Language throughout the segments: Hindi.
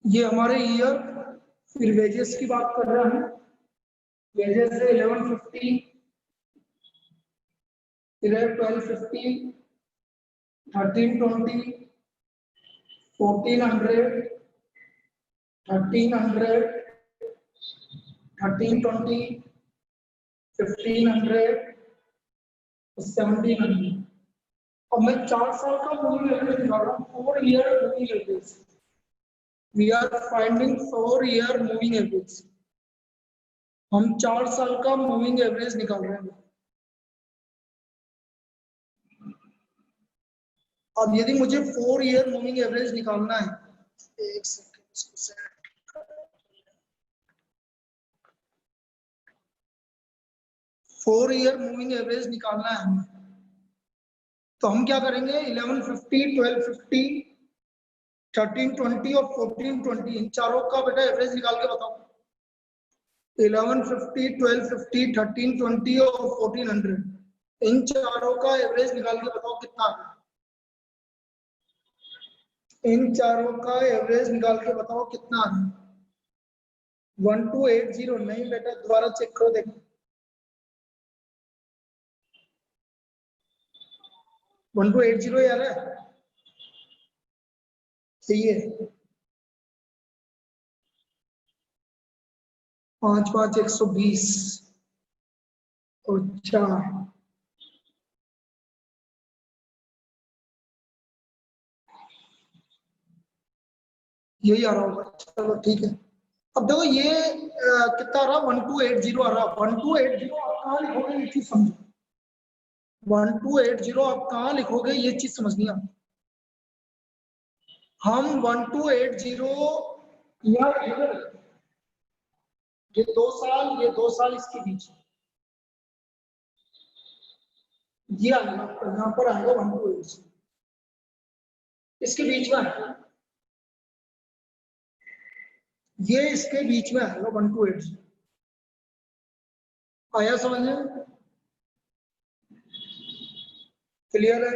ये हमारे ईयर, फिर वेजेस की बात कर रहे हैं। वेजेस है 1150, फिर 1250, 1320, 1400, 1300, 1320, 1500, 1700। अब मैं 4 साल का मूविंग एवरेज निकाल रहा हूँ, 4 year moving average. We are finding 4 year moving average. हम 4 साल का मूविंग एवरेज निकाल रहे हैं। अब यदि मुझे 4 ईयर मूविंग एवरेज निकालना है, एक सेकंड इसको सेट कर, 4 ईयर मूविंग एवरेज निकालना है हमें, तो हम क्या करेंगे, 1150, 1250, 1320 और 1420, इन चारों का बेटा एवरेज निकाल के बताओ। 1150, 1250, 1320 और 1400, इन चारों का एवरेज निकाल के बताओ कितना है। इन चारों का एवरेज निकाल के बताओ कितना है। 1280 नहीं बेटा, दोबारा चेक करो देखो। 1280 यार है, सही है। 5 5 120। अच्छा, यही आ रहा होगा, चलो ठीक है। अब देखो ये कितना आ रहा, 1280 आ रहा। 1280 आप कहाँ लिखोगे ये चीज समझो। 1280 आप कहाँ लिखोगे ये चीज समझनी है। हम 1280 यहाँ लिखेंगे, ये 2 साल, ये 2 साल इसके बीच, ये आएगा यहाँ पर आएगा 1280, इसके बीच में आएगा, ये इसके बीच में आएगा 1280। आया समझ में, क्लियर है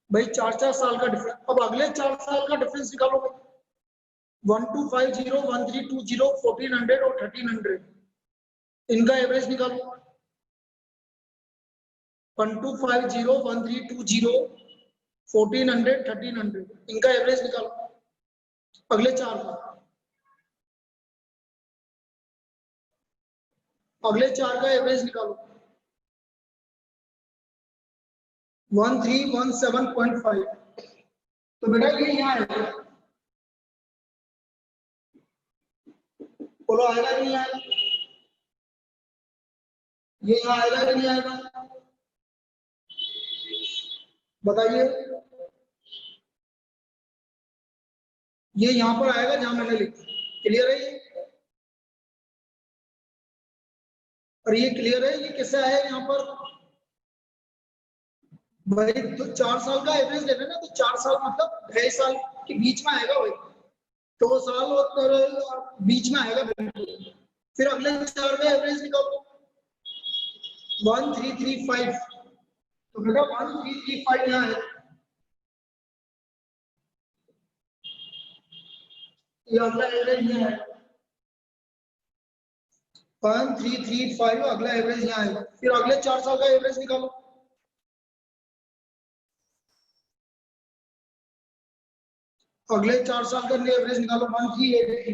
भाई। 4 साल का डिफरेंस। अब अगले 4 साल का डिफरेंस निकालो भाई। 1250, 1320, 1400 और 1300, इनका एवरेज निकालो। 1250, 1320, 1400, 1300, इनका एवरेज निकालो अगले 4 का। अगले 4 का एवरेज निकालो। 1317.5। तो बेटा ये यहाँ है, बोलो आएगा कि नहीं आएगा, ये यहाँ आएगा कि नहीं आएगा बताइए। ये यहाँ पर आएगा जहां मैंने लिखा, क्लियर है ये। और ये क्लियर है, ये किससे आया यहाँ पर भाई। तो 4 साल का एवरेज लेना ना, तो 4 साल मतलब 2.5 साल के बीच में आएगा भाई। 2 साल और बीच में आएगा बिल्कुल। फिर अगले 4 का एवरेज निकालो। 1335, तो बेटा 1335 यहाँ है, ये अगला एवरेज यहाँ है। 1335 अगला एवरेज यहाँ आएगा। फिर अगले 4 साल का एवरेज निकालो। अगले 4 साल का एवरेज निकालो। 1380,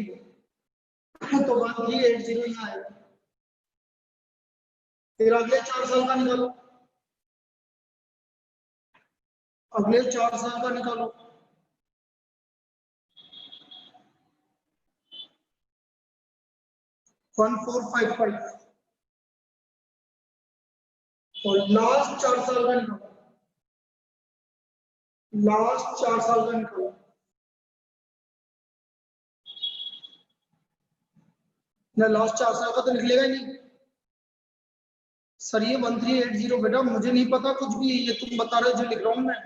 तो 1380 यहाँ आएगा। फिर अगले 4 साल का निकालो। अगले 4 साल का निकालो। 1455, और लास्ट 4 साल का निकालो। लास्ट 4 साल का निकालो। ना लास्ट 4 साल का तो निकलेगा ही नहीं सर। ये 1380 बेटा मुझे नहीं पता कुछ भी, ये तुम बता रहे हो जो लिख रहा हूँ मैं,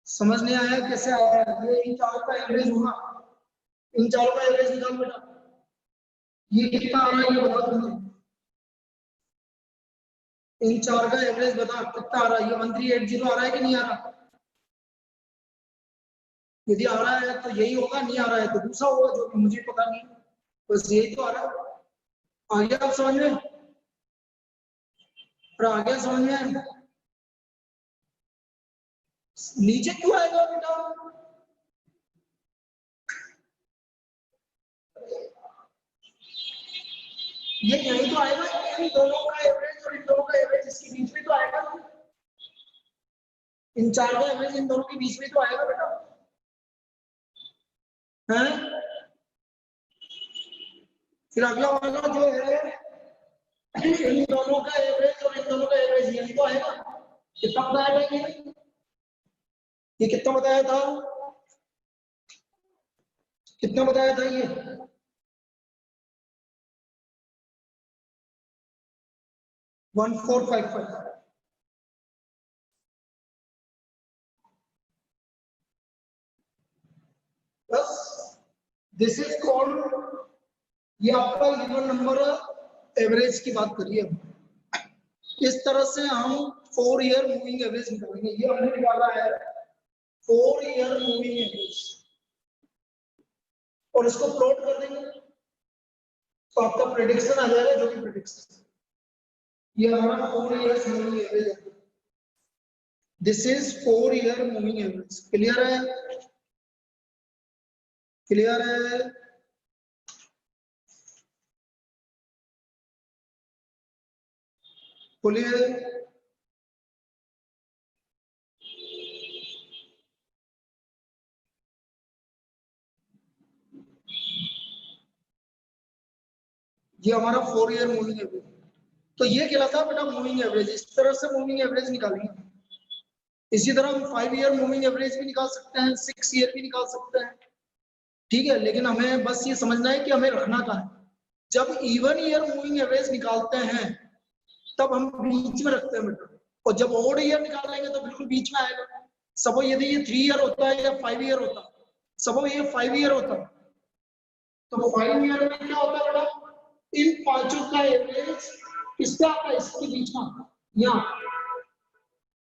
समझ नहीं आया कैसे आया। ये इन चारों का एवरेज होगा, इन चारों का एवरेज निकाल बेटा। ये कितना आ रहा है ये बता तुम, इन 4 का एवरेज बता कितना आ रहा है। ये 1380 आ रहा है कि नहीं आ रहा। यदि आ रहा है तो यही होगा, नहीं आ रहा है तो दूसरा होगा, जो कि मुझे पता नहीं, बस यही तो आ रहा है। आ गया आप समझ में? और आ गया समझ में? नीचे क्यों आएगा बेटा? ये यही तो आएगा, इन दोनों का एवरेज और इन दोनों का एवरेज इसके बीच में तो आएगा, इन चार का एवरेज इन दोनों के बीच में तो आएगा बेटा, हैं? फिर अगला वाला जो है इन दोनों का एवरेज और इन दोनों का एवरेज यही तो आएगा। कितना बताया था ये कितना बताया था, कितना बताया था ये? वन 1455। बस दिस इज कॉल्ड, ये आपका इवन नंबर एवरेज की बात करिए। इस तरह से हम 4 ईयर मूविंग एवरेज निकालेंगे। ये हमने निकाला है 4 ईयर मूविंग एवरेज और इसको प्लॉट कर देंगे तो आपका प्रेडिक्शन आ जाएगा, जो कि प्रेडिक्शन ये हमारा 4 ईयर मूविंग एवरेज है। This is 4 year moving average. Clear है? क्लियर है? बोलिए। ये हमारा 4 ईयर मूविंग एवरेज। तो ये कहलाता है बेटा मूविंग एवरेज। इस तरह से मूविंग एवरेज निकालेंगे। इसी तरह हम 5 ईयर मूविंग एवरेज भी निकाल सकते हैं, 6 ईयर भी निकाल सकते हैं, ठीक है। लेकिन हमें बस ये समझना है कि हमें रखना क्या है। जब इवन ईयर मूविंग एवरेज निकालते हैं तब हम बीच में रखते हैं बेटा, और जब ऑड ईयर निकालेंगे तो बिल्कुल बीच में आएगा। सपोज यदि ये 3 ईयर होता है या 5 ईयर होता है, सपोज ये 5 ईयर होता है, तो 5 ईयर में क्या होता है बेटा, इन पांचों का एवरेज किसका आता है, इसके बीच में आता है, यहाँ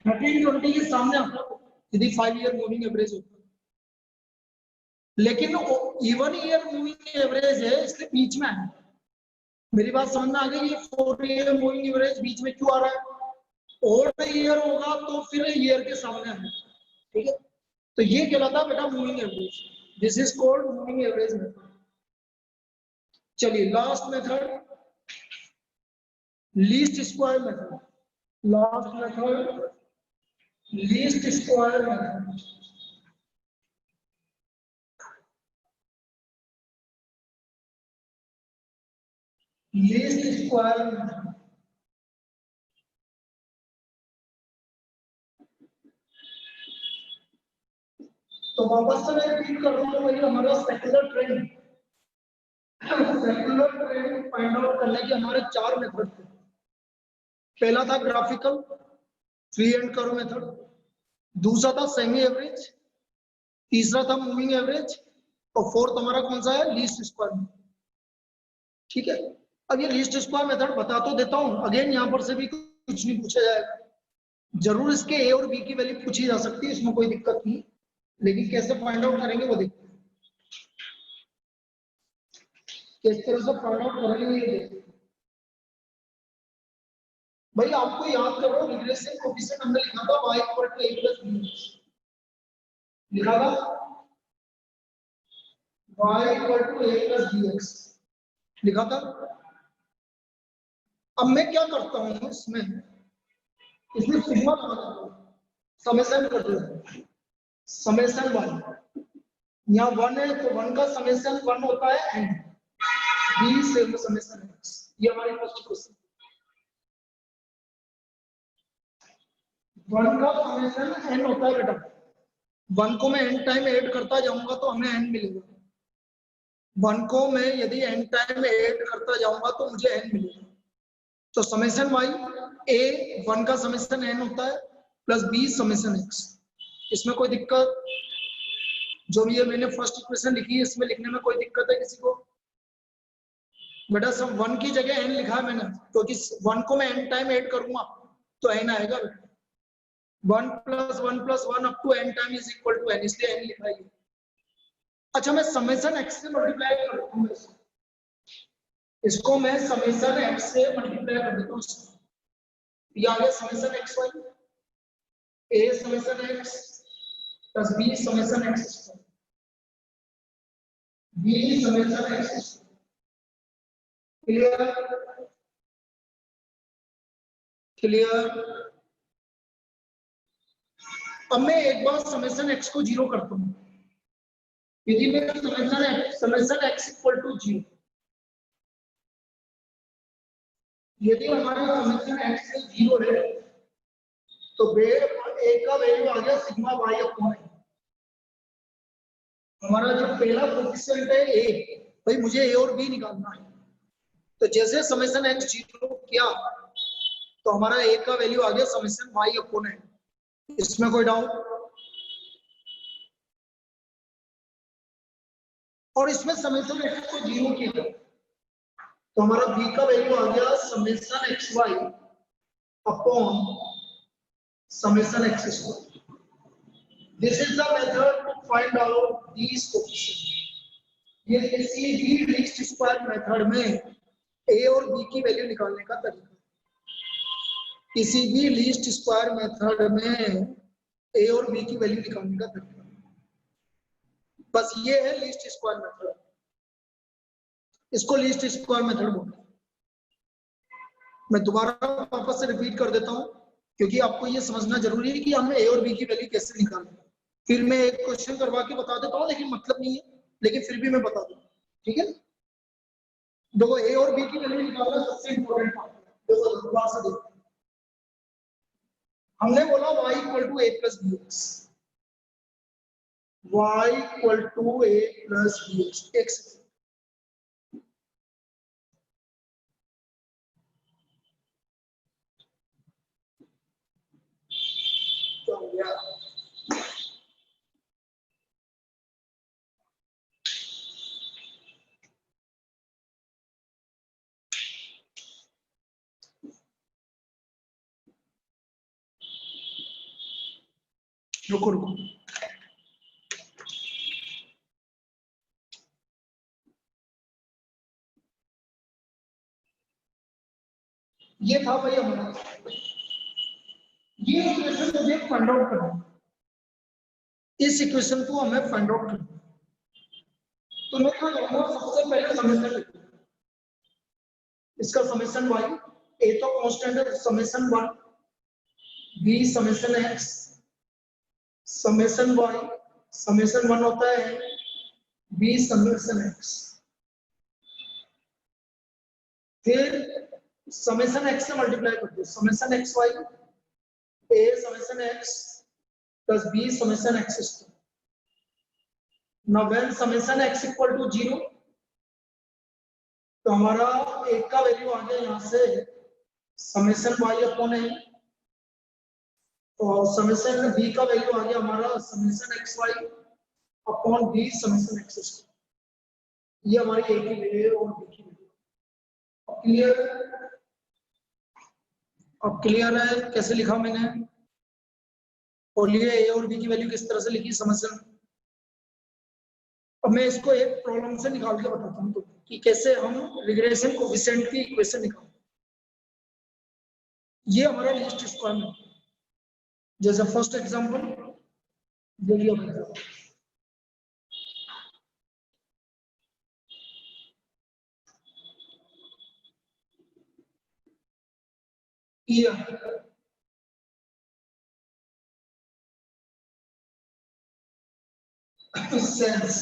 1320 के सामने आता है यदि 5 ईयर मूविंग एवरेज होता है। लेकिन इवन ईयर मूविंग एवरेज है इसलिए बीच में है। मेरी बात समझ में आ गई? ये 4 ईयर मूविंग एवरेज बीच में क्यों आ रहा है? ओल्ड ईयर होगा तो फिर ईयर के सामने है, ठीक है। तो ये कहलाता है बेटा moving average. This is called moving average method. चलिए last method, least square method. Last method least square method. Least square method. तो वापस से मैं रिपीट कर रहा हूँ, वही हमारा secular trend. Secular trend find out करने के हमारे 4 मेथड थे। पहला था graphical free and curve method, दूसरा था सेमी एवरेज, तीसरा था मूविंग एवरेज, और फोर्थ हमारा कौन सा है, लीस्ट स्क्वायर। ठीक है। अब ये लीस्ट स्क्वायर मेथड बता तो देता हूँ, अगेन यहाँ पर से भी कुछ नहीं पूछा जाएगा। जरूर इसके ए और बी की वैल्यू पूछी जा सकती है, इसमें कोई दिक्कत नहीं, लेकिन कैसे फाइंड आउट करेंगे वो देखते हैं। किस तरह से फाइंड आउट करेंगे ये देखते हैं। भाई आपको याद करो, रिग्रेशन कोएफिशिएंट हमने लिखा था y equal to a plus b, लिखा था y equal to a plus bx, लिखा था। अब मैं क्या करता हूँ इसमें सिग्मा लगा देता हूँ, समेशन कर देता हूँ, समेशन 1, यहाँ 1 है तो 1 का समेशन 1 होता है n, b से समेशन x। ये हमारी फर्स्ट क्वेश्चन। 1 का समेशन n होता है बेटा, 1 को मैं n टाइम ऐड करता जाऊंगा तो हमें n मिलेगा। 1 को मैं यदि n टाइम ऐड करता जाऊंगा तो मुझे n मिलेगा। तो समेशन y a 1 का समेशन n होता है प्लस b समेशन x। इसमें कोई दिक्कत? जो भी ये मैंने फर्स्ट इक्वेशन लिखी है इसमें लिखने में कोई दिक्कत है किसी को? बेटा सब 1 की जगह n लिखा है मैंने, क्योंकि 1 को मैं n टाइम ऐड करूंगा तो n आएगा बेटा। 1 + 1 + 1 up to n time is equal to n, इसलिए n लिखा है। अच्छा मैं समेशन एक्स से मल्टीप्लाई कर देता हूँ, इसको मैं समेशन एक्स से मल्टीप्लाई कर देता हूँ। ये आ गया summation X Y, A summation X plus B summation X square, B summation X. Clear? Clear? अब मैं एक बार समेशन एक्स को जीरो करता हूँ, यदि मैं summation X equal to zero, यदि हमारा समेशन एक्स जीरो है तो ए का वैल्यू आ गया सिग्मा वाई अपॉन ए। हमारा जो पहला कोएफिशिएंट है ए, भाई मुझे ए और बी निकालना है, तो जैसे समेशन एक्स जीरो किया तो हमारा ए का वैल्यू आ गया समेशन वाई अपॉन ए। इसमें कोई डाउट? और इसमें समेशन एक्स को जीरो किया तो हमारा बी का वैल्यू आ गया summation X Y upon summation X square. This is the method to find out these coefficient. ये किसी भी लीस्ट स्क्वायर मेथड में ए और बी की वैल्यू निकालने का तरीका। किसी भी लीस्ट स्क्वायर मेथड में ए और बी की वैल्यू निकालने का तरीका, बस ये है लीस्ट स्क्वायर मेथड। इसको लीस्ट स्क्वायर मेथड बोलते हैं। मैं दोबारा वापस से रिपीट कर देता हूं क्योंकि आपको ये समझना जरूरी है कि हम ए और बी की वैल्यू कैसे निकालें। फिर मैं एक क्वेश्चन करवा के बता देता हूं, लेकिन मतलब नहीं है, लेकिन फिर भी मैं बता दूं, ठीक है? देखो ए और बी की वैल्यू निकालना सबसे इंपॉर्टेंट पार्ट है। देखो दोबारा से देखो, हमने बोला y equal to A plus B X, y equal to A plus B X. तो हो गया रुको रुको, ये था भाई हमारा, ये इक्वेशन मुझे फाइंड आउट करना है। इस इक्वेशन को हमें फाइंड आउट करना है, तो मैं क्या करूंगा, सबसे पहले समेशन लिखूंगा। इसका समेशन y, ए तो कांस्टेंट है, summation 1, B summation x, summation y, summation 1 होता है बी समेशन x, फिर समेशन x से मल्टीप्लाई करते हैं, summation x y, a summation x plus b summation x square. Now when summation x equal to 0, तो हमारा एक का वैल्यू आ गया यहां से समेशन y अपॉन a, और समेशन b का वैल्यू आ गया हमारा summation xy upon b summation x square. ये हमारी a की वैल्यू है और b की वैल्यू। क्लियर? अब क्लियर है कैसे लिखा मैंने, और ये a और b की वैल्यू किस तरह से लिखी समेशन। अब मैं इसको एक प्रॉब्लम से निकाल के बताता हूं तो कि कैसे हम रिग्रेशन कोएफिशिएंट की इक्वेशन निकालें। ये हमारा लीस्ट स्क्वायर में, जैसे फर्स्ट एग्जांपल देखिए, ये सेंस,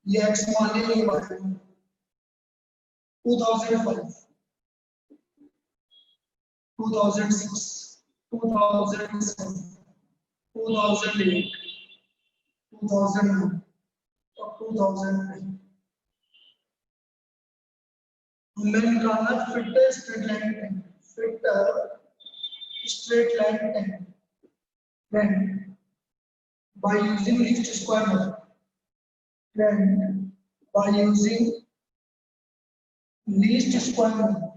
ये एक्स मान लिया, ये बात 2005, 2006, 2007, 2008, 2009 और 2009। हमें निकालना fit straight line ten, fit straight line ten then by using least square method, then by using least square method,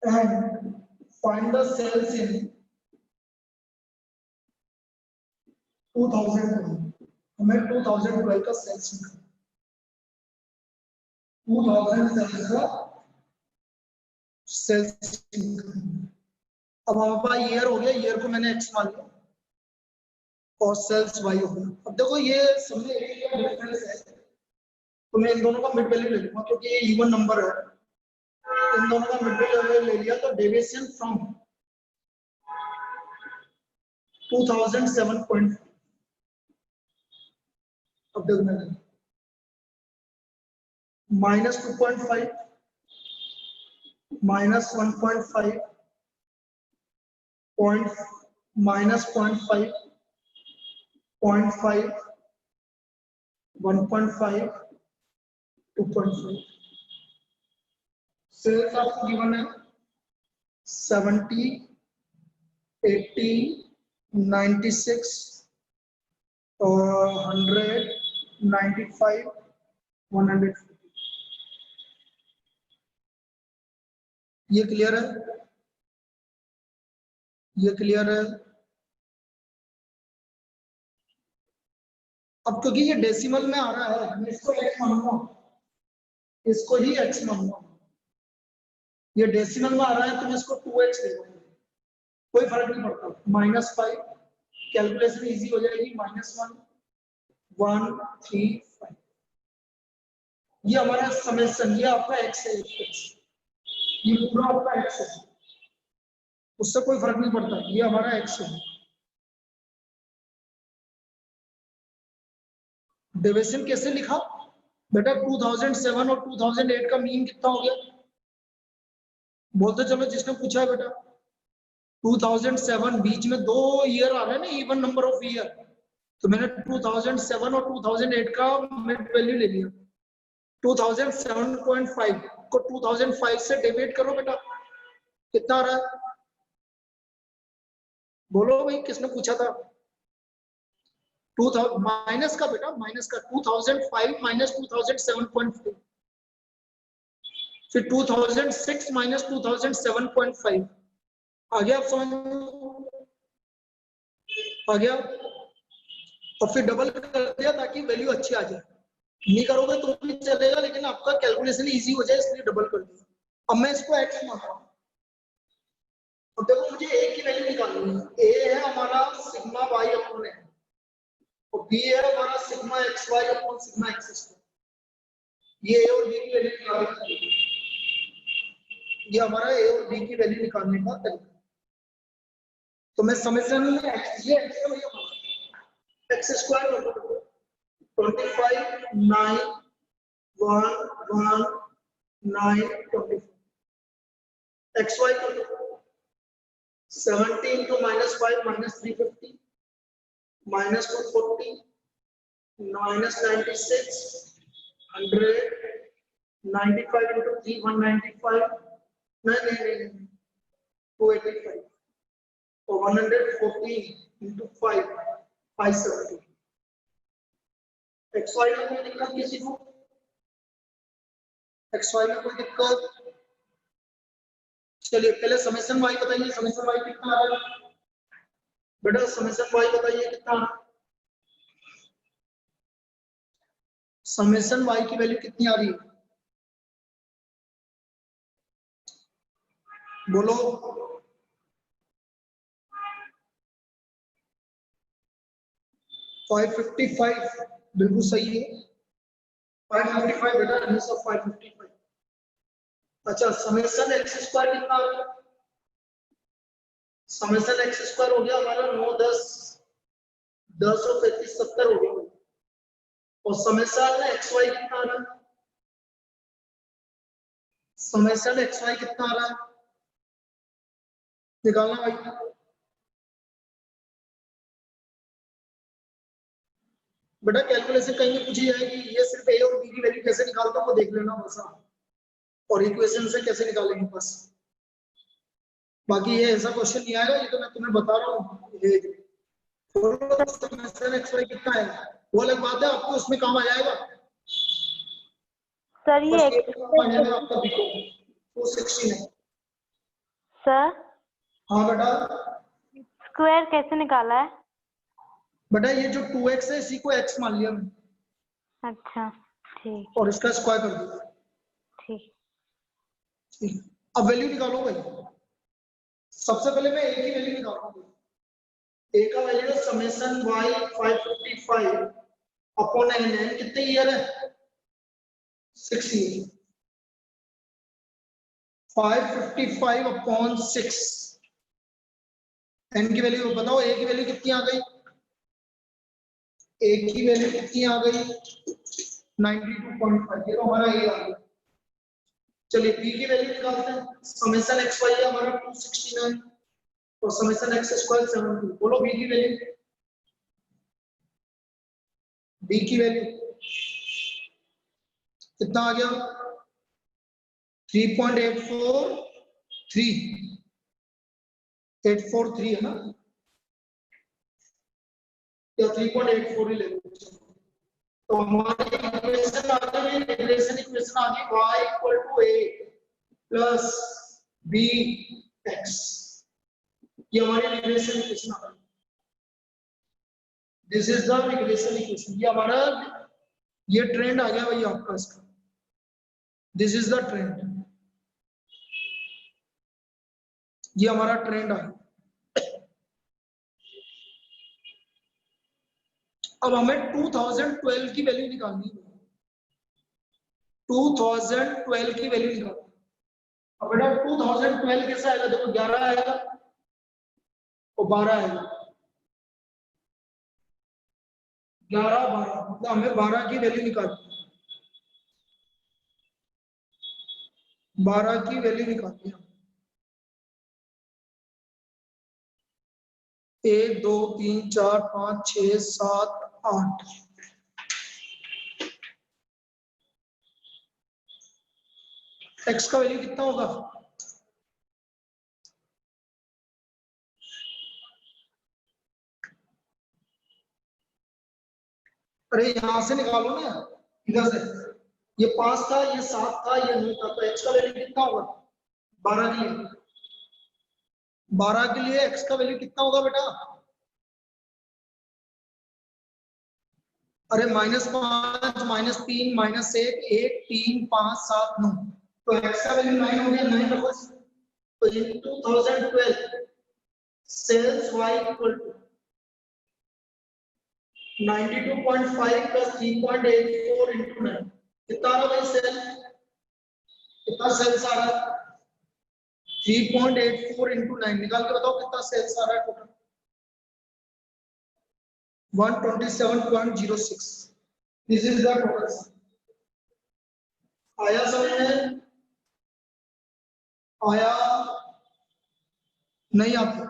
and find the sales in 2012। हमें 2012 का सेल्स निकालना, 2007 का सेल्स निकालना। अब हमारे पास ईयर हो गया, ईयर को मैंने एक्स मान लिया और सेल्स वाई हो गया। अब देखो ये समझे डिफरेंस है, तो मैं इन दोनों का मिड वैल्यू ले लूंगा क्योंकि ये इवन नंबर है, इन दोनों का मिड वैल्यू ले लिया तो डेविएशन फ्रॉम 2007. अब देखना minus 2.5 minus 1.5 point minus 0.5 0.5 1.5 2.5। Sales आपको गिवन है 70 80 96 और 100 95 100। ये क्लियर है, ये क्लियर है। अब क्योंकि ये डेसिमल में आ रहा है, मैं इसको x मानूंगा, इसको ही x मानूंगा। ये डेसिमल में आ रहा है तो मैं इसको 2x ले लूंगा, कोई फर्क नहीं पड़ता। -5 कैलकुलेशन इजी हो जाएगी। -1 1 3 5 ये हमारा समेशन, ये आपका x है, ये पूरा आपका x है, उससे कोई फर्क नहीं पड़ता, ये हमारा x है। डेविएशन कैसे लिखा बेटा? 2007 और 2008 का मीन कितना हो गया? बोलते चलो जिसने पूछा है बेटा। 2007 बीच में 2 ईयर आ रहे हैं ना, इवन नंबर ऑफ ईयर, तो मैंने 2007 और 2008 का मिड वैल्यू ले लिया। 2007.5 को 2005 से डिवाइड करो बेटा, कितना आ रहा है? बोलो भाई, किसने पूछा था? 2000 माइनस का बेटा, माइनस का 2005 माइनस 2007.5, फिर 2006 माइनस 2007.5 आ गया। आप समझ आ गया? और फिर डबल कर दिया ताकि वैल्यू अच्छी आ जाए। नहीं करोगे तो भी चलेगा, लेकिन आपका कैलकुलेशन इजी हो जाए इसलिए डबल कर दिया। अब मैं इसको x मान रहा हूं। अब देखो मुझे a की वैल्यू निकालनी है। a है हमारा सिग्मा y अपॉन है और b है हमारा sigma xy upon sigma x²। ये a और b की वैल्यू निकालना है, ये हमारा a और b की वैल्यू निकालने का तरीका। तो मैं समेशन में ये x है भैया, x² 25 9 1 1 9 24 xy 17 to -5 -350 -240 -96 100 95 into 3 195 नहीं 285 और 140 into 5 570। xy में कोई दिक्कत किसी को? xy में कोई दिक्कत? चलिए पहले समेशन y बताइए, समेशन y कितना आ रहा है बेटा? समेशन y बताइए कितना? समेशन y की वैल्यू कितनी आ रही है? बोलो। 555 बिल्कुल सही है। 555 बेटा, आंसर 555। अच्छा, समेशन x² कितना आ रहा है? समेशन x² हो गया हमारा 9 10 10 और 35 70 हो गया। और समेशन xy कितना आ रहा है? समेशन xy कितना आ रहा है? निकालना भाई। बेटा कैलकुलेशन कहीं भी पूछी जाएगी, ये सिर्फ a और b की वैल्यू कैसे निकालता हूं वो देख लेना बस, और इक्वेशन से कैसे निकालेंगे बस। बाकी ये ऐसा क्वेश्चन नहीं आएगा, ये तो मैं तुम्हें बता रहा हूँ। ये समेशन xy कितना है वो अलग बात है, आपको उसमें काम आ जाएगा सर। ये आपका b को 216 है सर हाँ बेटा, स्क्वायर कैसे निकाला है? बेटा ये जो 2x है इसी को x मान लिया मैंने। अच्छा ठीक और इसका स्क्वायर कर दिया। ठीक। ठीक, अब वैल्यू निकालो भाई। सबसे पहले मैं a की वैल्यू निकालूंगा। a का वैल्यू है summation y 555 upon n। n कितने ईयर है? 6 ईयर। 555 अपॉन 6। n की वैल्यू बताओ, a की वैल्यू कितनी आ गई? a की वैल्यू कितनी आ गई? 92.5। ये तो हमारा a आ गया। चलिए b की वैल्यू निकालते हैं। समेशन x y हमारा 269 और समेशन x स्क्वायर 70। बोलो b की वैल्यू। b की वैल्यू कितना आ गया? 3.843 843 है ना, या 3.84 ही ले लो। तो हमारी इक्वेशन आ गई, इंटीग्रेशन इक्वेशन आ गई y equal to a plus b x। ये हमारी इंटीग्रेशन इक्वेशन आ गई। This is the integration equation. ये हमारा ये ट्रेंड आ गया भाई आपका इसका। This is the trend. ये हमारा ट्रेंड आ गया। अब हमें 2012 की वैल्यू निकालनी है। 2012 की वैल्यू निकालनी। अब बेटा 2012 कैसे आएगा? देखो 11 आएगा और 12 आएगा। 11 12 मतलब हमें 12 की वैल्यू निकालनी है। 12 की वैल्यू निकालनी है। 1 2 3 4 5 6 7 8। x का वैल्यू कितना होगा? अरे यहां से निकालो ना, इधर से। ये 5 था, ये 7 था, ये 9 था, तो x का वैल्यू कितना होगा? 12 के लिए। 12 के लिए x का वैल्यू कितना होगा बेटा? अरे -5 -3 -1 1 3 5 7 9। तो x का वैल्यू 9 हो गया। 9 रखो। तो in 2012 sales y equal to 92.5 plus 3.84 into 9। कितना आ रहा भाई सेल? कितना सेल्स आ रहा है? 3.84 इंटू 9। निकाल के बताओ कितना सेल्स आ रहा है total? 127.06। This is the total. आया समझ में? आया? नहीं आते,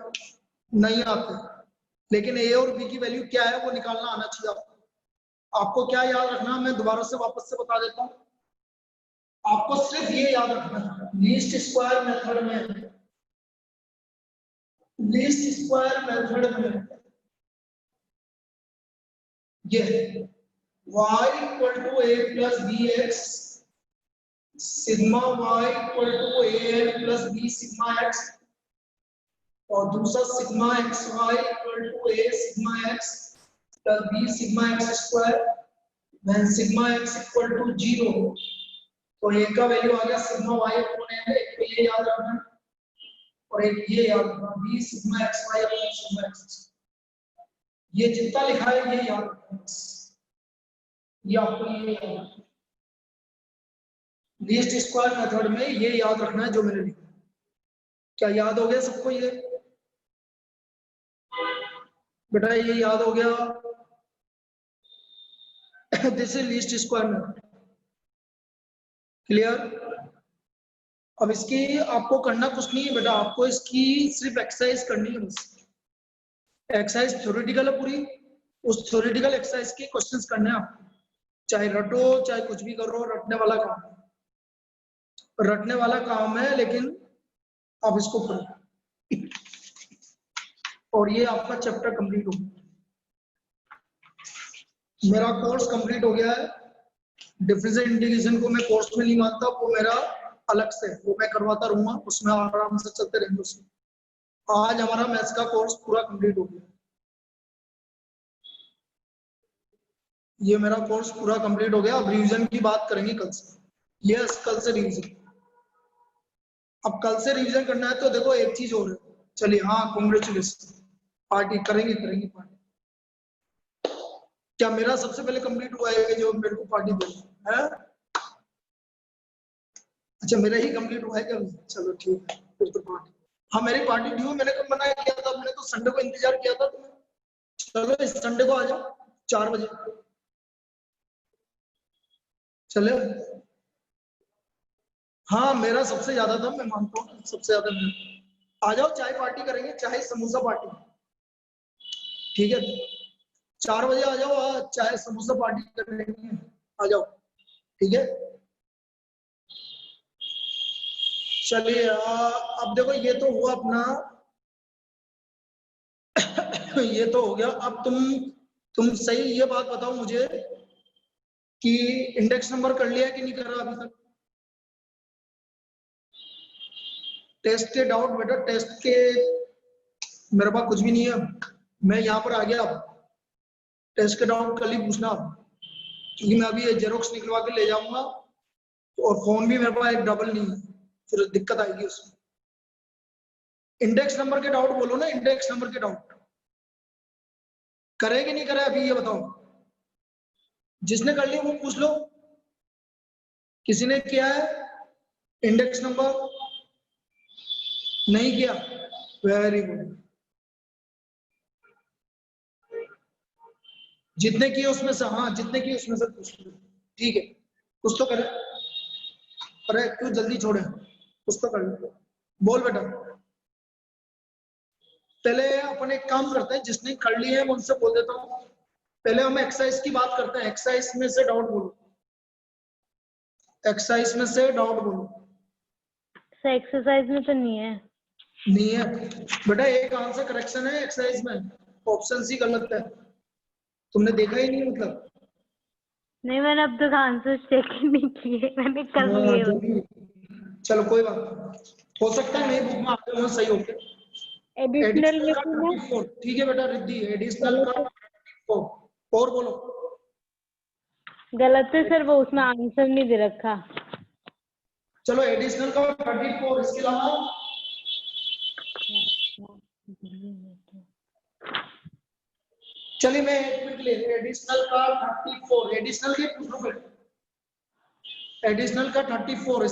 नहीं आते। लेकिन ए और बी की वैल्यू क्या है वो निकालना आना चाहिए आपको। आपको क्या याद रखना, मैं दोबारा से वापस से बता देता हूँ। आपको सिर्फ ये याद रखना है, लीस्ट स्क्वायर मेथड में, लीस्ट स्क्वायर मेथड में ये y equal to a plus B X sigma y equal to a n plus b sigma x, और दूसरा sigma X Y equal to a sigma x plus b sigma x square, when sigma x equal to 0। तो a का वैल्यू आ गया सिग्मा y अपॉन n। एक तो ये याद रखना और एक ये याद रखना, b sigma x y upon sigma x। ये जितना लिखा है ये याद रखना बस। ये आपको ये याद रखना, लीस्ट स्क्वायर मेथड में ये याद रखना है जो मैंने लिखा। क्या याद हो गया सबको? ये बेटा ये याद हो गया? This is least square method. Clear? अब इसकी आपको करना कुछ नहीं है बेटा, आपको इसकी सिर्फ एक्सरसाइज करनी है बस। एक्सरसाइज थ्योरेटिकल है पूरी, उस थ्योरेटिकल एक्सरसाइज के क्वेश्चंस करने हैं आपको। चाहे रटो चाहे कुछ भी करो, रटने वाला काम है, रटने वाला काम है, लेकिन आप इसको करो। और ये आपका चैप्टर कंप्लीट हो गया। मेरा कोर्स कंप्लीट हो गया है। डिफरेंशियल इंटीग्रेशन को मैं कोर्स में नहीं मानता, वो मेरा अलग से वो मैं करवाता रहूंगा, उसमें आराम से चलते रहेंगे उसमें। आज हमारा मैथ्स का कोर्स पूरा कंप्लीट हो गया। ये मेरा कोर्स पूरा कंप्लीट हो गया। अब रिवीजन की बात करेंगे कल से। यस, कल से रिवीजन। अब कल से रिवीजन करना है तो देखो एक चीज और है। चलिए, हाँ, कॉन्ग्रेचुलेशन, पार्टी करेंगे पार्टी। क्या मेरा सबसे पहले कंप्लीट हुआ है जो मेरे को पार्टी दे है? अच्छा, मेरा ही कंप्लीट हुआ है क्या? चलो ठीक है, फिर तो पार्टी। हाँ, मेरी पार्टी ड्यू। मैंने कब मना किया था? मैंने तो संडे को इंतजार किया था तुम्हें। चलो इस संडे को आ जाओ 4 बजे। चले। हाँ, मेरा सबसे ज्यादा था, मैं मानता हूँ सबसे ज्यादा मेरा। आ जाओ, चाय पार्टी करेंगे, चाहे समोसा पार्टी। ठीक है, 4 बजे आ जाओ, चाहे समोसा पार्टी करेंगे। आ जाओ, ठीक है। चलिए, अब देखो ये तो हुआ अपना ये तो हो गया। अब तुम सही ये बात बताओ मुझे कि इंडेक्स नंबर कर लिया है कि नहीं कर रहा अभी तक? टेस्ट के डाउट बेटा, टेस्ट के मेरे पास कुछ भी नहीं है। मैं यहाँ पर आ गया। अब टेस्ट के डाउट कल ही पूछना, क्योंकि मैं अभी ये जेरोक्स निकलवा के ले जाऊंगा, और फोन भी मेरे पास एक डबल नहीं है, फिर दिक्कत आएगी उसमें। इंडेक्स नंबर के डाउट बोलो ना, इंडेक्स नंबर के डाउट करे कि नहीं करे अभी ये बताओ। जिसने कर लिया वो पूछ लो। किसी ने किया है इंडेक्स नंबर? नहीं किया? Very good. जितने किए उसमें से, हाँ, जितने किए उसमें से पूछ लो। ठीक है, कुछ तो करे। अरे क्यों जल्दी छोड़े, कुछ तो कर लो। बोल बेटा। पहले अपन एक काम करते हैं, जिसने कर लिए हैं मैं उनसे बोल देता हूँ। पहले हम एक्सरसाइज की बात करते हैं। एक्सरसाइज में से डाउट बोलो। एक्सरसाइज में से डाउट बोलो। सर एक्सरसाइज में तो नहीं है। नहीं है बेटा, एक आंसर करेक्शन है एक्सरसाइज में, ऑप्शन सी गलत है। तुमने देखा ही नहीं मतलब। नहीं, मैंने अब तक आंसर चेक ही नहीं किए, मैंने कल हाँ, लिए। जो भी। चलो कोई बात नहीं, हो सकता है नई बुक में आते हो सही होके। एडिशनल एडिशनल में का थी ना। 34। ठीक है बेटा रिद्धि, एडिशनल गलत का है। 34। और बोलो। गलत है सर, वो उसमें आंसर नहीं दे रखा। चलो एडिशनल का 34, इसके अलावा चलिए मैं एक मिनट के लिए एडिशनल का 34, एडिशनल के पूछ लो। एडिशनल का 34,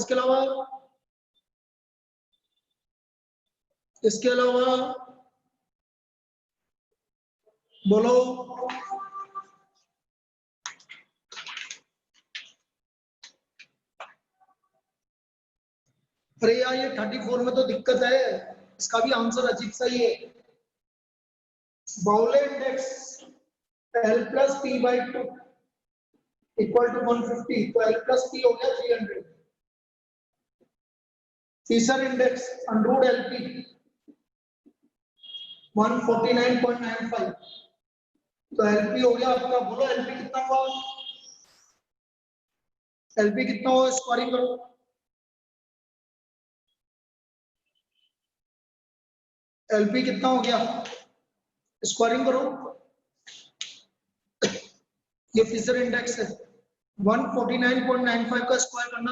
इसके अलावा बोलो। अरे यार, ये 34 में तो दिक्कत है, इसका भी आंसर अजीब सा ही है। Bowley index L plus P by 2 equal to 150, तो L प्लस पी हो गया 300। फीसर इंडेक्स अंडरूट LP 149.95, तो LP हो गया आपका। बोलो LP कितना हुआ? LP कितना हुआ, स्क्वायरिंग करो। LP कितना हो गया, स्क्वायरिंग करो। ये फीसर इंडेक्स है, 149.95 का स्क्वायर करना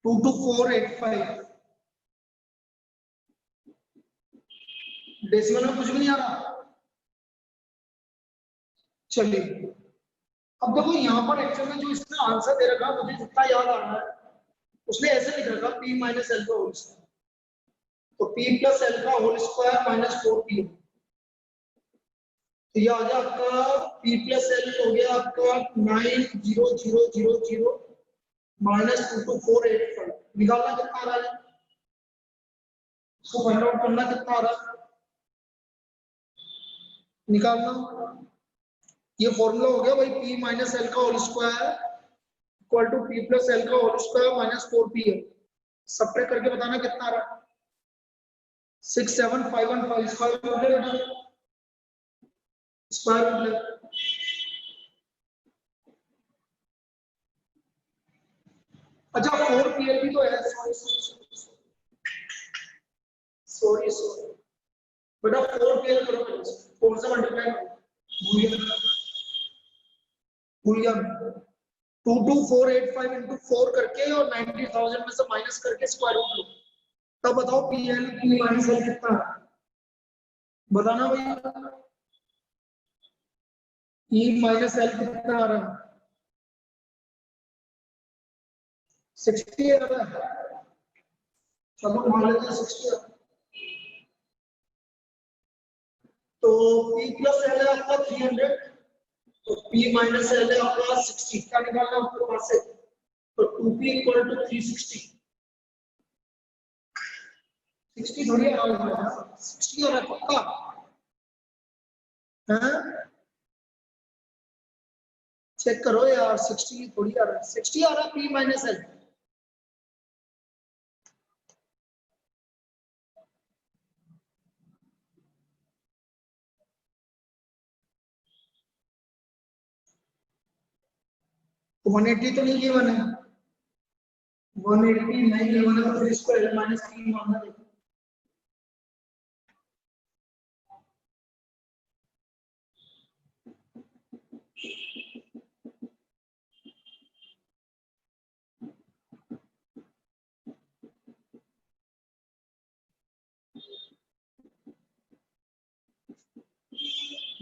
22485। डेसिमल में कुछ भी नहीं आ रहा। चलिए, अब देखो यहाँ पर एक्चुअल में जो इसने आंसर दे रखा, मुझे जितना याद आ रहा है, उसने ऐसे लिख रखा P माइनस एल का होल स्क्वायर, तो P प्लस एल का होल स्क्वायर माइनस 4P। तो ये आ गया आपका P प्लस एल हो गया आपका 90000 माइनस 22485। निकालना कितना आ रहा है, इसको फाइंड आउट करना कितना आ रहा है, निकालना। ये फॉर्मूला हो गया भाई, P माइनस एल का whole square equal to P plus L का होल स्क्वायर माइनस 4P है। सब्ट्रैक्ट करके बताना कितना आ रहा है। 67515 स्क्वायर रूट ले बेटा, स्क्वायर रूट ले। अच्छा 4PL भी तो है, सॉरी बेटा 4 क्लियर करो, 4 से मल्टीप्लाई भूल गया 22485 into 4 करके और 90,000 में से माइनस करके स्क्वायर रूट लो, तब बताओ PL P माइनस L कितना है, बताना भैया। E माइनस L कितना आ रहा है? 60 आ रहा है, चलो मान लेते हैं 60। तो P प्लस L है आपका 300, तो P माइनस L है आपका 60, क्या निकालना आपको पास से, तो 2P इक्वल टू 360। 60 थोड़ी आ रहा है, 60 आ रहा है पक्का है, चेक करो यार, 60 थोड़ी आ रहा है, 60 आ रहा है P माइनस L। तो 180 तो नहीं गिवन है, 180 नहीं गिवन है, तो फिर इसको L माइनस 3 मानना है।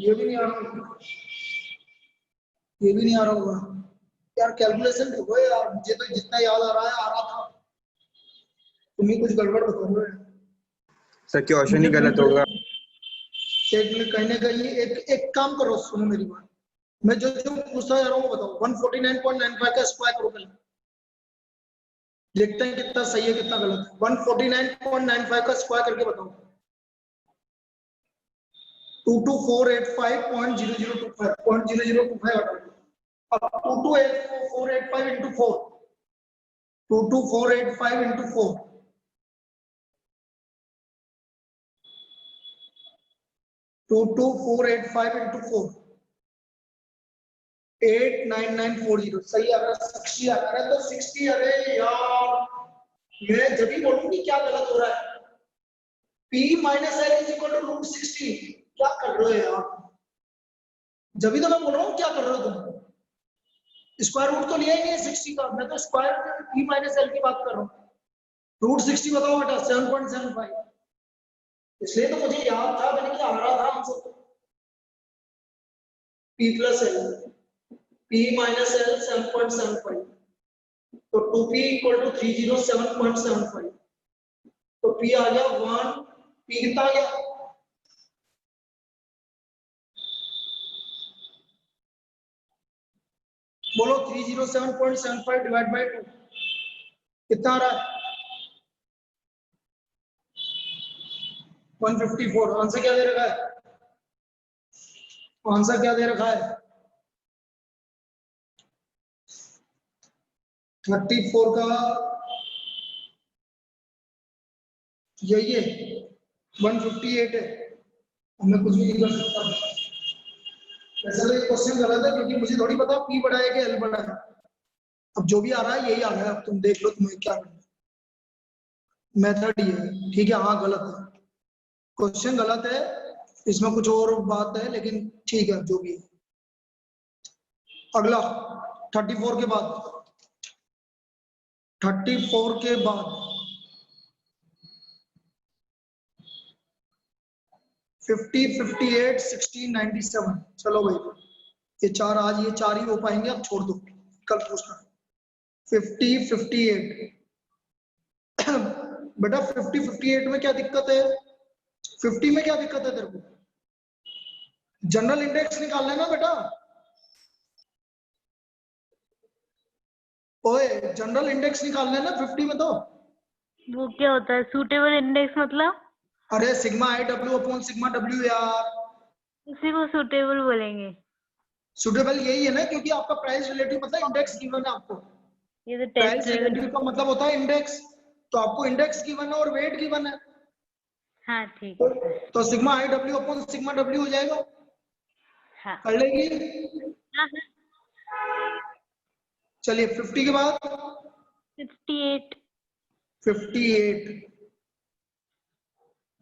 ये भी नहीं आ रहा, ये भी नहीं आ रहा होगा यार, कैलकुलेशन देखो यार, मुझे तो जितना याद आ रहा है आ रहा था, तुम्हें कुछ गड़बड़ बता रहे हो सर क्वेश्चन ही गलत होगा। एक में कहीं ना कहीं एक काम करो, सुनो मेरी बात, मैं जो जो पूछता जा रहा हूँ वो बताओ। 149.95 का स्क्वायर करो पहले, देखते हैं कितना सही है कितना गलत है। 149.95 का स्क्वायर करके बताओ। 22485.0025 हटाओ, अब 22485 into 4, 22485 into 4, 22485 into 4, 89940 सही आ रहा है, 60 आ रहा है, तो 60। अरे यार मैं जब भी बोलूंगी क्या गलत हो रहा है, P minus L is equal to root 60, क्या कर रहे हो यार, जब भी तो मैं बोल रहा हूँ क्या कर रहे हो तुम, स्क्वायर रूट तो लिया ही नहीं है 60 का, मैं तो स्क्वायर P माइनस L की बात कर रहा हूँ। रूट 60 बताओ बेटा 7.75, इसलिए तो मुझे याद था, मैंने क्या आ रहा था answer, P plus L, P minus L 7.75, तो 2P इक्वल टू 307.75, तो P आ गया 1, P कितना आ गया, बोलो 307.75 डिवाइड बाय 2 कितना आ रहा है, 154। आंसर क्या दे रखा है, आंसर क्या दे रखा है, 34 का यही है, 158 है, मैं कुछ भी नहीं कर सकता। वैसे तो ये क्वेश्चन गलत है, क्योंकि मुझे थोड़ी पता P बड़ा है कि L बड़ा है, अब जो भी आ रहा है यही आ रहा है, अब तुम देख लो तुम्हें क्या करना है, मेथड ये है, ठीक है। हाँ गलत है, क्वेश्चन गलत है, इसमें कुछ और बात है, लेकिन ठीक है जो भी है। अगला 34 के बाद, 34 के बाद 50, 58, 60, 97। चलो भाई ये चार, आज ये चार ही हो पाएंगे, अब छोड़ दो, कल पूछना। 50, 58 बेटा 50, 58 में क्या दिक्कत है, 50 में क्या दिक्कत है तेरे को, जनरल इंडेक्स निकाल लेना बेटा, ओए जनरल इंडेक्स निकाल लेना 50 में तो। वो क्या होता है सूटेबल इंडेक्स मतलब? अरे sigma I W upon sigma W यार, उसी को सूटेबल बोलेंगे। सुटेबल यही है ना, क्योंकि आपका प्राइस रिलेटिव मतलब इंडेक्स गिवन है आपको, ये तो प्राइस टेस्ट रिलेटिव का मतलब होता है इंडेक्स, तो आपको इंडेक्स गिवन है और वेट गिवन है, हाँ ठीक है सर। तो sigma I W upon sigma W हो जाएगा, हाँ कर लेगी। हाँ। चलिए 50 के बाद 68, 58,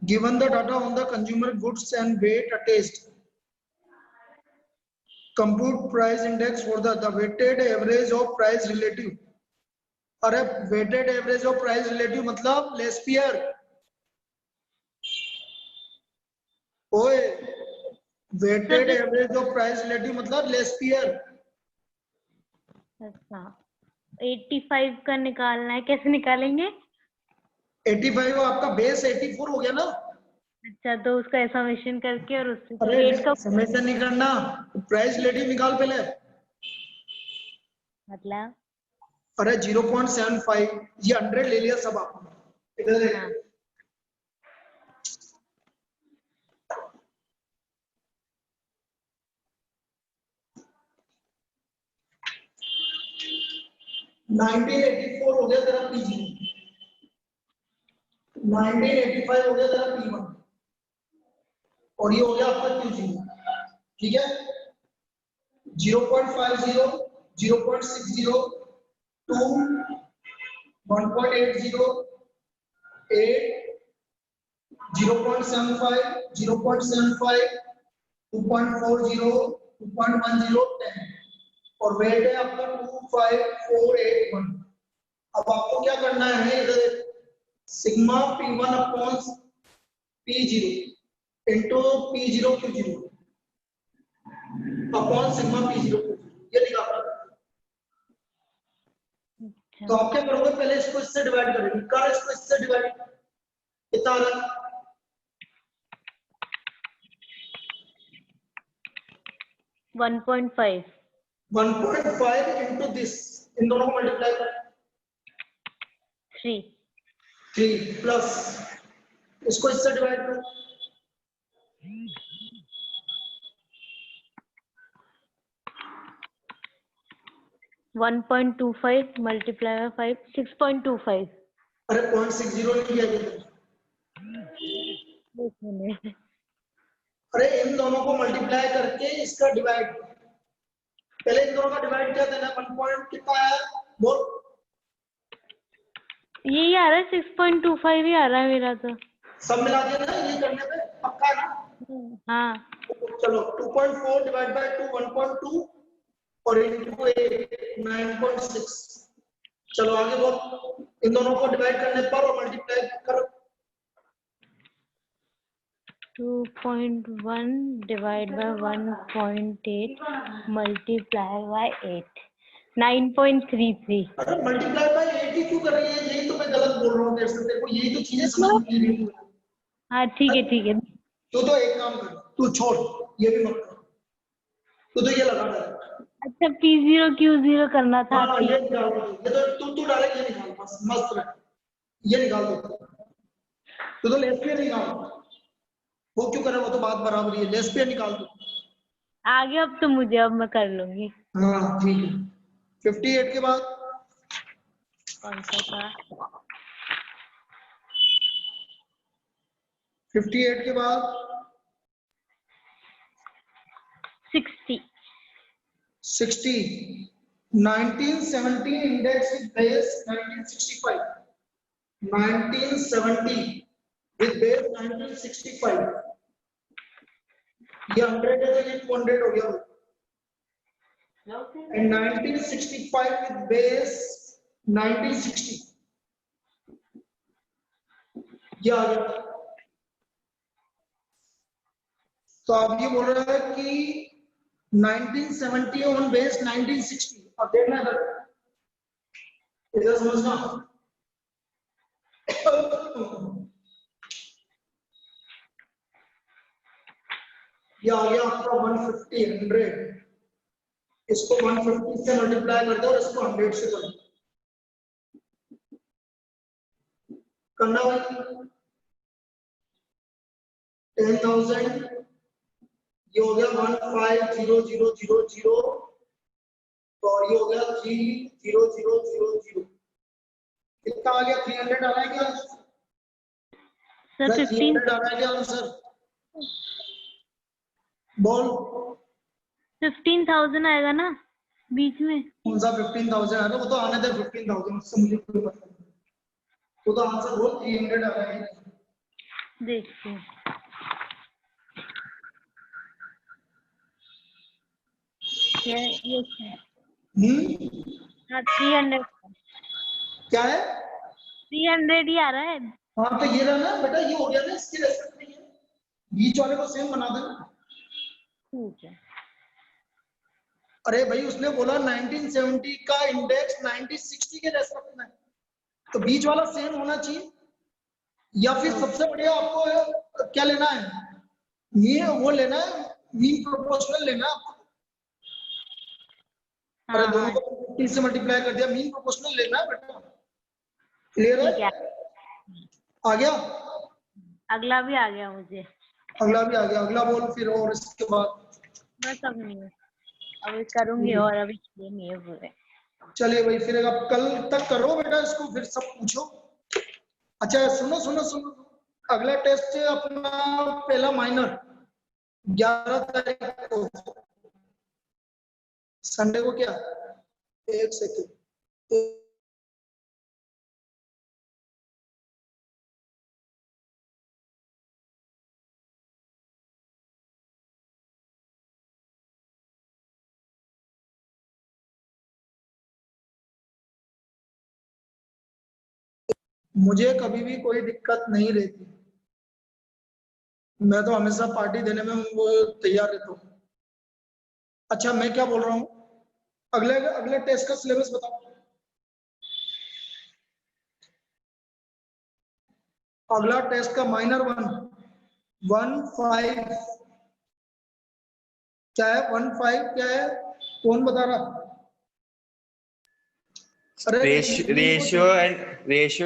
given the data on the consumer goods and weight attached, compute price index for the weighted average of price relative. अरे weighted average of price relative मतलब लेस्पियर। ओए weighted average of price relative मतलब लेस्पियर। अच्छा 85 का निकालना है, कैसे निकालेंगे? 85 आपका बेस 84 हो गया ना। अच्छा तो उसका समेशन करके और उससे अरे 8 का समेशन नहीं करना, प्राइस रिलेटिव निकाल पहले। मतलब अरे 0.75 ये 100 ले लिया सब आपने। इधर देख। हाँ 1984 हो गया तेरा पीजी, 1985 हो गया तेरा P1 और ये हो गया आपका Q0। ठीक है 0.50 0.60 2 1.80 8 0.75 0.75 2.40 2.10 10 और वेट है आपका 25481। अब आपको क्या करना है, इधर sigma P1 upon P0 into P0 Q0 upon sigma P0 ये निकालना। तो आप क्या करोगे, पहले इसको इससे डिवाइड करेंगे, कर इसको इससे डिवाइड, कितना आ रहा है 1.5 1.5 इंटू दिस, इन दोनों को मल्टीप्लाई कर 3 प्लस इसको इससे डिवाइड कर 1.25 multiply by 5 6.25। अरे 0.60 नहीं किया गया। अरे इन दोनों को मल्टीप्लाई करके इसका डिवाइड, पहले इन दोनों का डिवाइड क्या देना, 1 पॉइंट कितना आया बोल। यही आ रहा है 6.25 ही आ रहा है मेरा तो। सब मिला दिया ना ये करने पे पक्का है ना। हाँ चलो 2.4 डिवाइड बाय 2 1.2 और इनटू 9.6। चलो आगे बोल, इन दोनों को डिवाइड करने पर और मल्टीप्लाई कर 2.1 डिवाइड बाय 1.8 मल्टीप्लाई बाय 8 9.33। अरे मल्टीप्लाई बाय 8 ही क्यों कर रही है, यही तो मैं गलत बोल रहा हूँ तेरे से, तेरे को यही तो चीजें समझ नहीं रही। हाँ ठीक है तू तो एक काम कर, तू छोड़ ये भी मत कर, तू तो ये लगा दे। अच्छा P0 Q0 करना था। हाँ ये निकाल दे, ये तो तू डायरेक्ट ये निकाल, बस मस्त रहे, ये निकाल दे। तू तो लेस्पियर निकाल, वो क्यों करे, वो तो बात बराबर ही है, लेस्पियर निकाल दो। आगे अब तो मुझे, अब मैं कर लूंगी। हाँ ठीक है 58 के बाद कौन सा था 58 के बाद 60 1970 index with base 1965 1970 with base 1965 ये 100 है तो ये 200 हो गया and 1965 with base 1960 ये आ गया। तो अब ये बोल रहा है कि 1970 ऑन बेस 1960। अब देखना इधर समझना, ये आ गया आपका 150 100, इसको 150 से मल्टीप्लाई कर दो और इसको 100 से कर दो, करना भाई 10,000 ये हो गया 150000 और ये हो गया 30000। कितना आ गया 300 आ रहा है क्या सर? 300 आ रहा है क्या आंसर बोल। 15,000 आएगा ना बीच में? कौन सा 15,000 आ रहा है, वो तो आने दे 15,000, उससे मुझे कोई मतलब नहीं, तो आंसर बोल 300 आ रहा है। देखती हूँ। ये हाँ 300 क्या है? 300 ही आ रहा है। हाँ तो ये रहा ना बेटा, ये हो गया ना, इसकी रेस्पेक्ट नहीं है, बीच वाले को सेम बना देना। ठीक है। अरे भाई उसने बोला 1970 का इंडेक्स 1960 के रेस्पेक्ट में, तो बीच वाला सेम होना चाहिए। या फिर सबसे बढ़िया आपको क्या लेना है, ये वो लेना है, मीन प्रोपोर्शनल लेना है आपको। अरे हाँ दोनों हाँ को 50 से मल्टीप्लाई कर दिया, मीन प्रोपोर्शनल लेना है बेटा। क्लियर ठीक है? है। आ गया? अगला भी आ गया मुझे। अगला भी आ गया, अगला बोल फिर, और इसके बाद। बस अब नहीं है, अभी करूंगी और अभी ये नहीं है पूरे। चलिए भाई, फिर अब कल तक करो बेटा इसको, फिर सब पूछो। अच्छा सुनो सुनो सुनो, अगला टेस्ट है अपना पहला माइनर, 11 तारीख को, संडे को। क्या, एक सेकेंड, मुझे कभी भी कोई दिक्कत नहीं रहती, मैं तो हमेशा पार्टी देने में वो तैयार रहता हूँ। अच्छा मैं क्या बोल रहा हूँ, अगले अगले टेस्ट का सिलेबस बताओ। अगला टेस्ट का माइनर 1 1 5 क्या है, 1 5 क्या है, कौन बता रहा? अरे रेशियो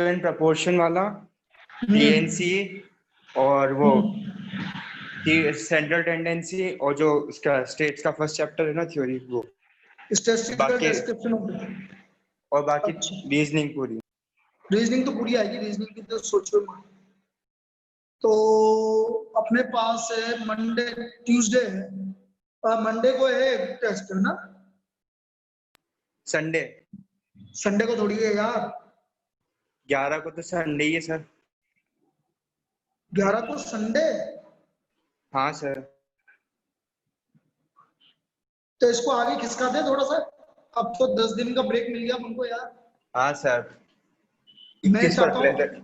एंड प्रपोर्शन वाला, पीएनसी, और वो सेंट्रल टेंडेंसी, और जो उसका स्टेट्स का फर्स्ट चैप्टर है ना, थ्योरी, वो स्टैटिस्टिकल बाकी, डिस्क्रिप्शन ऑफ डेटा। और बाकी अच्छा, रीजनिंग पूरी। रीजनिंग तो पूरी आएगी, रीजनिंग की तो सोचो मत। तो अपने पास है मंडे, ट्यूसडे है, मंडे को है टेस्ट है ना, संडे, संडे को थोड़ी है यार, 11 को तो संडे ही है सर। 11 को संडे। हाँ सर। तो इसको आगे खिसका दे थोड़ा सा, अब तो 10 दिन का ब्रेक मिल गया हमको यार। हाँ सर, मैं 21 को चाहता रख लेते हैं।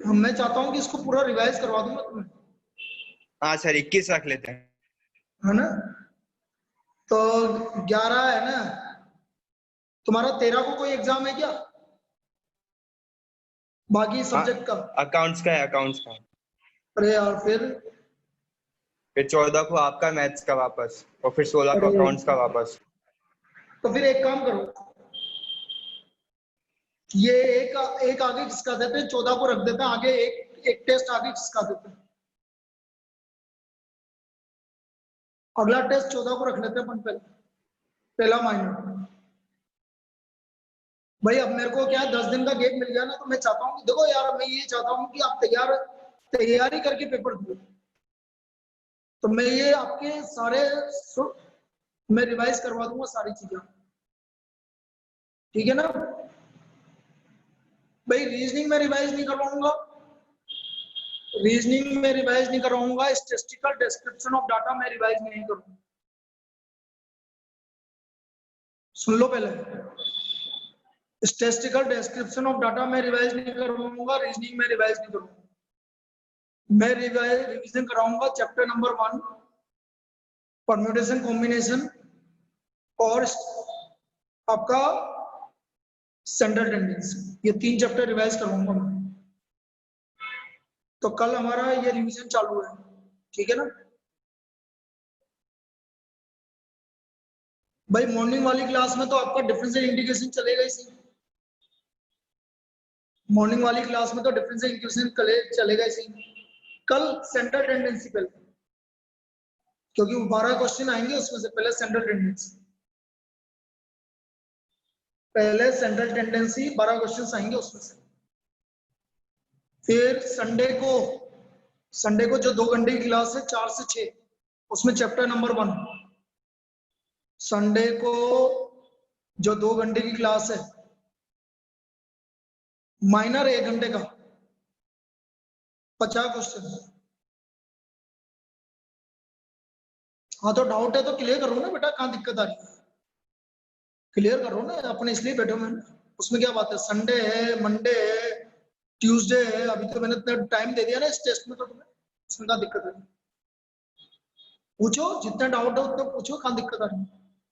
हूँ, मैं चाहता हूँ कि इसको पूरा रिवाइज करवा दूंगा तुम्हें, हाँ सर, 21 रख लेते हैं। है ना? तो 11 है ना, तुम्हारा 13 को कोई एग्जाम है क्या, बाकी हाँ, सब्जेक्ट का? अकाउंट्स का है, अकाउंट्स का। अरे यार फिर, 14 को आपका मैथ्स का वापस, और फिर 16 को अरे अकाउंट्स का वापस। तो फिर एक काम करो, ये एक आगे खिसका देते हैं, 14 को रख देते हैं आगे, एक टेस्ट आगे खिसका देते हैं। अगला टेस्ट 14 को रख लेते हैं अपन, पहला माइनर। भाई अब मेरे को क्या 10 दिन का गैप मिल गया ना, तो मैं चाहता हूँ कि देखो यार, मैं ये चाहता हूँ कि आप तैयारी करके पेपर दो, तो मैं ये आपके सारे मैं रिवाइज करवा दूंगा सारी चीजें, ठीक है ना? भाई रीजनिंग में रिवाइज नहीं करवाऊंगा, रीजनिंग में रिवाइज नहीं करवाऊंगा, स्टैटिस्टिकल डिस्क्रिप्शन ऑफ डाटा में रिवाइज नहीं करूंगा। सुन लो पहले, स्टैटिस्टिकल डिस्क्रिप्शन ऑफ डाटा में रिवाइज नहीं करवाऊंगा, रीजनिंग में रिवाइज नहीं करूंगा। मैं रिवीजन कराऊंगा चैप्टर नंबर 1, परम्यूटेशन कॉम्बिनेशन, और आपका सेंट्रल टेंडेंसी, ये 3 चैप्टर रिवाइज करवाऊंगा मैं। तो कल हमारा ये रिवीजन चालू है, ठीक है ना? भाई मॉर्निंग वाली क्लास में तो आपका डिफरेंशियल इंटीग्रेशन चलेगा ही सही, मॉर्निंग वाली क्लास में तो डिफरेंशियल इंटीग्रेशन चलेगा ही सही। कल सेंट्रल टेंडेंसी पहले, क्योंकि 12 क्वेश्चन आएंगे, उसमें से पहले सेंट्रल टेंडेंसी, पहले सेंट्रल टेंडेंसी 12 क्वेश्चन आएंगे उसमें से। फिर संडे को जो 2 घंटे की क्लास है 4 से 6, उसमें चैप्टर नंबर 1। संडे को जो 2 घंटे की क्लास है, माइनर 1 घंटे का, 50 क्वेश्चन। हाँ तो डाउट है तो क्लियर करो ना बेटा, कहाँ दिक्कत आ रही है? क्लियर करो ना, अपने इसलिए बैठो मैंने, उसमें क्या बात है? संडे है, मंडे है, ट्यूसडे है, अभी तो मैंने इतना टाइम दे दिया ना इस टेस्ट में, तो तुम्हें उसमें क्या दिक्कत है? पूछो, जितना डाउट है उतना पूछो, कहाँ दिक्कत आ रही है?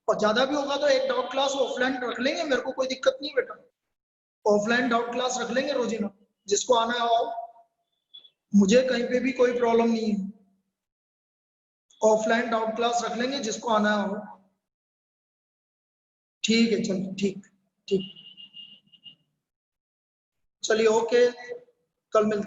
और ज्यादा भी होगा तो एक डाउट क्लास ऑफलाइन रख लेंगे, मेरे को कोई दिक्कत नहीं बेटा, ऑफलाइन डाउट क्लास रख लेंगे रोजीना, जिसको आना है आओ, मुझे कहीं पे भी कोई प्रॉब्लम नहीं है। ऑफलाइन डाउट क्लास रख लेंगे, जिसको आना है आओ। ठीक है, चलो ठीक ठीक, चलिए ओके, कल मिलते हैं।